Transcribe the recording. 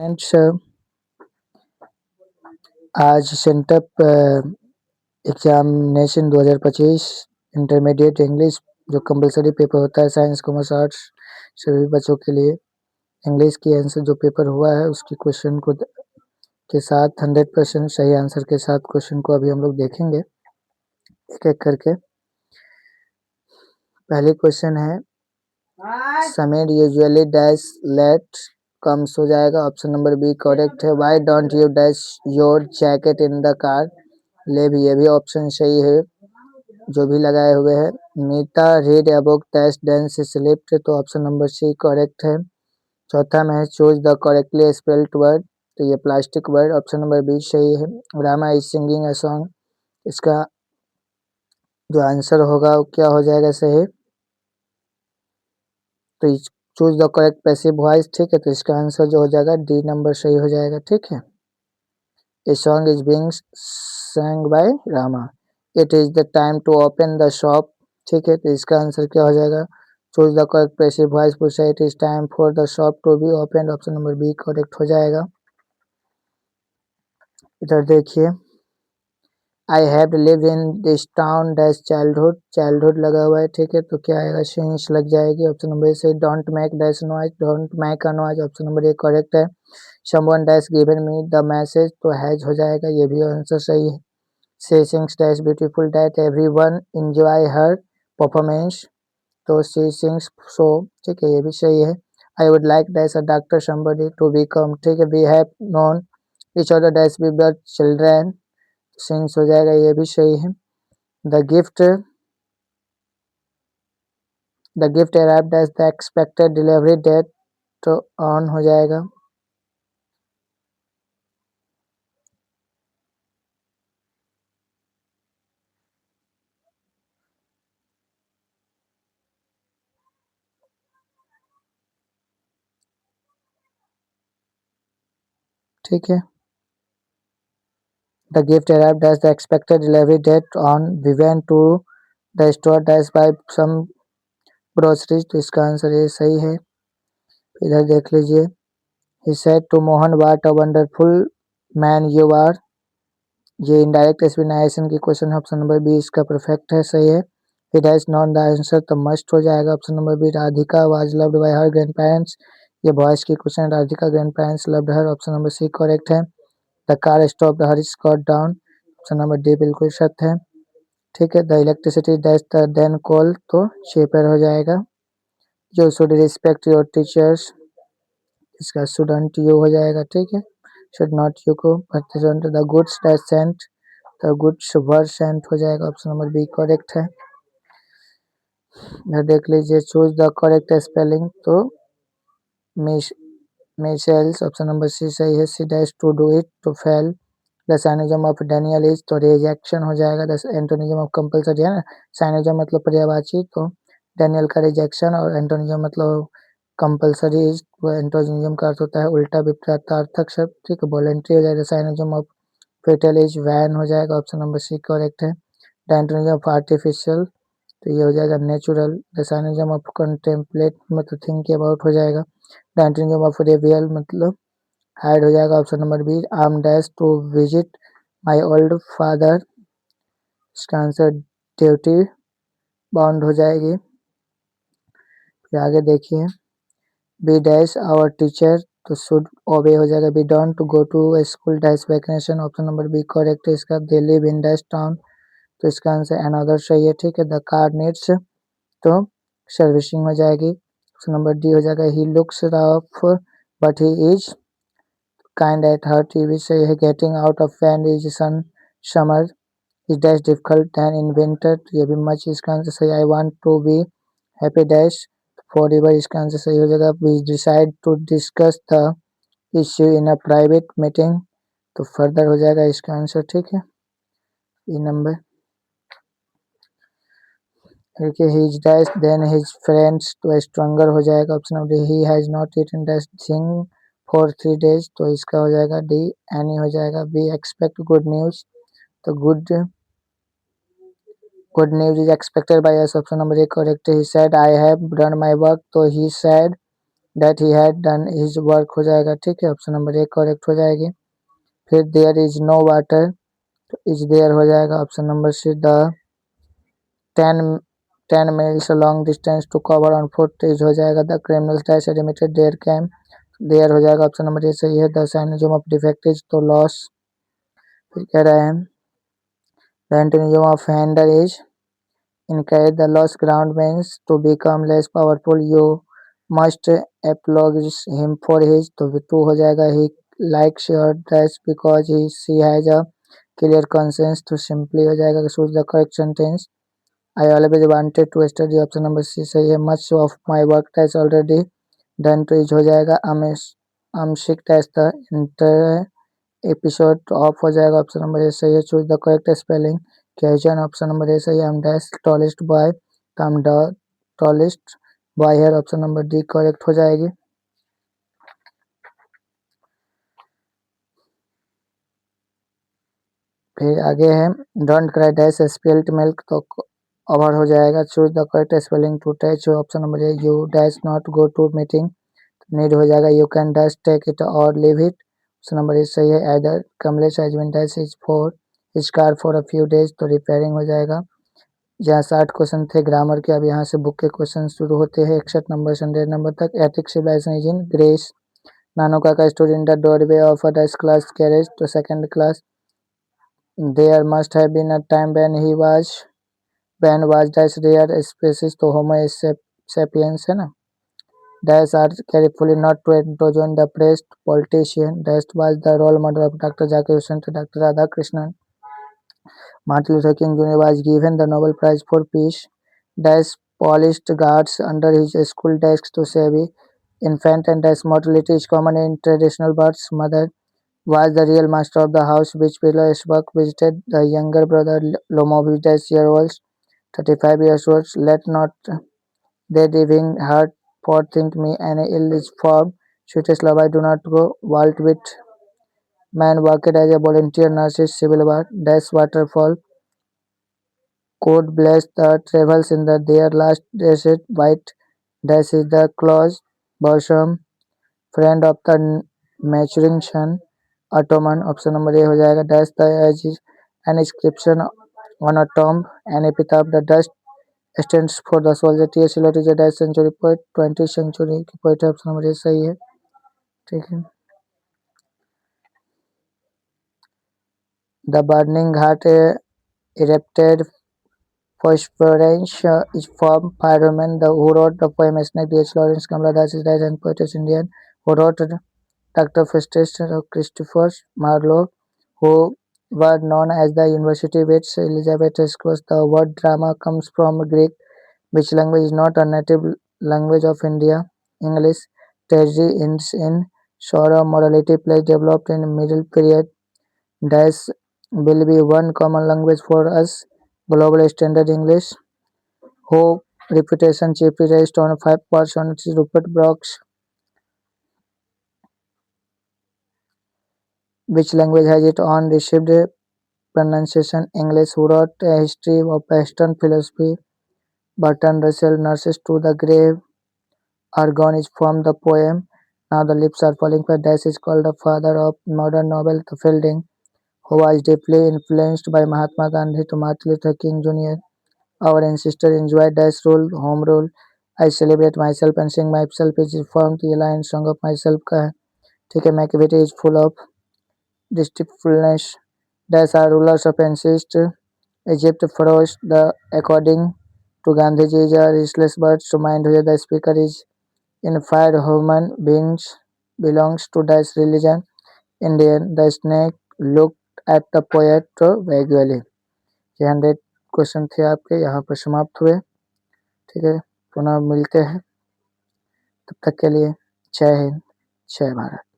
Friends, आज sent up examination 2025 intermediate English जो compulsory paper होता है साइंस कॉमर्स आर्ट्स सभी बच्चों के लिए इंग्लिश की आंसर जो पेपर हुआ है उसकी क्वेश्चन को के साथ 100% सही आंसर के साथ क्वेश्चन को अभी हम लोग देखेंगे एक एक करके। पहले क्वेश्चन है Sameer usually dash late comes हो जाएगा। ऑप्शन नंबर बी करेक्ट है। Why don't you dash your jacket in the car. ले भी ये भी ऑप्शन सही है जो भी लगाए हुए हैं। Meeta read about test dance slipped तो ऑप्शन नंबर सी करेक्ट है। चौथा में है choose the correctly spelled word तो ये plastic word option number B सही है। Rama is singing a song इसका जो आंसर होगा वो क्या हो जाएगा सही तो choose the correct passive voice ठीक है तो इसका आंसर जो हो जाएगा डी नंबर सही हो जाएगा। ठीक है। A song is being sang by Rama. It is the time to open the shop ठीक है तो इसका आंसर क्या हो जाएगा choose the correct passive voice पूछा it is time for the shop to be open option number B correct हो जाएगा। इधर देखिए I have lived in this town dash childhood childhood लगा हुआ है ठीक है तो क्या आएगा सिंस लग जाएगी ऑप्शन नंबर से। Don't make dash noise don't make a noise option number A correct है। Someone dash given me the message तो हैज हो जाएगा ये भी आंसर सही है। She sings dash beautiful that everyone enjoy her performance तो शी सिंग्स सो ठीक है ये भी सही है। I would like dash a doctor somebody to become ठीक है we have known each other dash we were children since हो जाएगा ये भी सही है। The gift the gift arrived as the expected delivery date तो ऑन हो जाएगा। ठीक है। The gift arrived as the expected delivery date on we went to the store dash buy some groceries तो इसका आंसर ये सही है। इधर देख लीजिए he said to Mohan what a wonderful man you are ये इनडायरेक्ट एक्सप्लेनेशन की क्वेश्चन है ऑप्शन नंबर बी इसका परफेक्ट है सही है। It has known the answer तो मस्ट हो जाएगा option number B. Radhika was loved by her grand parents ये वॉइस की question Radhika grand parents loved her option number C correct है। The car stopped her Scott down option number D बिल्कुल सत्य है। ठीक है। The electricity dash the then call तो शेपर हो जाएगा। You should respect your teachers इसका शुडंट यू हो जाएगा। ठीक है। शुड नॉट यू को द गुड्स डैश सेंट तो गुड्स वर सेंट हो जाएगा ऑप्शन नंबर बी करेक्ट है। यह देख लीजिए चूज द करेक्ट स्पेलिंग तो मिशेल्स ऑप्शन नंबर सी सही है। C dash to do it to fail the synonym of denial is तो रिजेक्शन हो जाएगा। द एंटोनिज्म ऑफ कंपल्सरी है ना साइनिज्म मतलब पर्यायवाची तो डैनियल का रिजेक्शन और एंटोनिज्म मतलब कंपल्सरी इज वो एंटोनिज्म का अर्थ होता है उल्टा विपरीतार्थक शब्द ठीक है। वॉलेंट्री हो जाएगा। साइनिज्म ऑफ फेटल इज वैन हो जाएगा ऑप्शन नंबर सी करेक्ट है। द एंटोनिज्म ऑफ आर्टिफिशियल तो ये हो जाएगा natural. The synonym of contemplate मतलब थिंक अबाउट हो जाएगा। द एंटोनिज्म ऑफ रिवियल मतलब हाइड हो जाएगा option number B. Am dash to visit my old father इसका आंसर ड्यूटी बाउंड हो जाएगी। फिर आगे देखिए बी डैश आवर टीचर तो शुड ओबे हो जाएगा। B don't to go to school dash vacation option number B correct है इसका। They live in dash town तो इसका आंसर अनदर सही है। ठीक है। द कार नीड्स तो सर्विसिंग हो जाएगी ऑप्शन नंबर डी हो जाएगा। He looks rough but he is kind at heart ये भी सही है। Getting out of fan is sun summer is dash difficult than in winter ये भी मच इसका आंसर सही। I want to be happy dash for ever इसका answer सही हो जाएगा। We decide to discuss the issue in a private meeting तो further हो जाएगा इसका आंसर। ठीक है। ये नंबर देखिए his dash then his friends तो स्ट्रॉन्गर हो जाएगा option number he has not eaten dash thing for 3 days तो इसका हो जाएगा डी एनी हो जाएगा। वी एक्सपेक्ट गुड न्यूज तो good news is expected by us option number A correct है। He said I have done my work तो he said that he had done his work हो जाएगा, ठीक है, option number A correct हो जाएगी। फिर देयर इज नो वाटर, तो इज देयर हो जाएगा, option number see the 10 10 miles a long distance to cover on foot is हो जाएगा, the criminals dash admitted their crime, their हो जाएगा, ऑप्शन नंबर ए सही है। The synonym of defect is तो लॉस। फिर कह रहे हैं the antonym of hinder is incorrect, the lost ground means to become less powerful, you must apologize him for his, तो टू हो जाएगा। ही likes your dress because he she has a clear conscience, तो simply हो जाएगा। choose the correct sentence, I always wanted to study, option number C सही है। much of my work has already done, तो is हो जाएगा। I'm sick as the entire episode of हो जाएगा, ऑप्शन नंबर ए सही है। choose the correct spelling, question option number A सही है। I'm dash tallest boy, तो I'm the tallest boy here, option number D correct हो जाएगी। फिर आगे है don't cry dash spilt milk, तो ओवर हो जाएगा। Choose the correct spelling to touch, option number A you dash not go to meeting, need हो जाएगा। You can dash take it और leave it, option number A सही है। Either Kamlesh has been dash is for his car for a few days, तो repairing हो जाएगा। जहाँ 60 question थे ग्रामर के, अब यहाँ से बुक के क्वेश्चन शुरू होते हैं 61 नंबर से 100 नंबर तक। Ethic civilization is in grace, नानोका का story in the doorway of a dust class carriage, तो second class. There must have been a time when was dash rare species, तो होमो sapiens है ना। dash are carefully not to enjoin the pressed politician, dash was the role model of Dr. Zakir Hussain, to Dr. Radhakrishnan. Martin Luther King Jr. was given the Nobel Prize for Peace, dash polished guards under his school desks to save infant, and dash mortality is common in traditional births. Mother was the real master of the house, which below Spock visited the younger brother Lomovich dash year old 35 years old. Let not they living heart for think me any ill is form. Sweetest love I do not go. Walt with man worked as a volunteer nurses civil war. Dash waterfall. God bless the travels in the their last desert white. Dash is the close bosom friend of the maturing sun. Ottoman, option number ए हो जाएगा। Dash the edge is an inscription on a tomb. An epitaph the dust stands for the soldier। T S. Eliot is a dash century poet, 20th century की poet है, option number A सही है, ठीक है। The burning heart erupted phosphorus is from Pyroman, the who wrote the poem Snake, D.H. Lawrence, Kamala Das is and poet is Indian, who wrote Dr. Festus Christopher Marlowe, who were known as the University which Elizabeth Esquires. The word drama comes from Greek, which language is not a native language of India. English. Tragedy ends in sorrow. Morality plays developed in middle period. Dash will be one common language for us. Global standard English. Who reputation chiefly rests on 5% Rupert Brooks. Which language has its own received pronunciation? English. Who wrote a history of Western philosophy? Bertrand Russell. Nurses to the grave. Argon is from the poem Now the Leaves Are Falling, but Dash is called the father of modern novel Fielding, who was deeply influenced by Mahatma Gandhi to Martin Luther King Jr. Our ancestors enjoyed Dash rule, home rule. I celebrate myself and sing myself is formed the line song of myself का है, ठीक है। Macavity is full of deceitfulness. Dash are rulers of ancient Egypt first. The according to Gandhiji is a restless bird. To mind where the speaker is inspired human beings belongs to this religion. Indian. The snake looked at the poet vaguely. ये 100 question थे आपके, यहाँ पर समाप्त हुए, ठीक है। पुनः मिलते हैं, तब तक के लिए जय हिंद, जय भारत।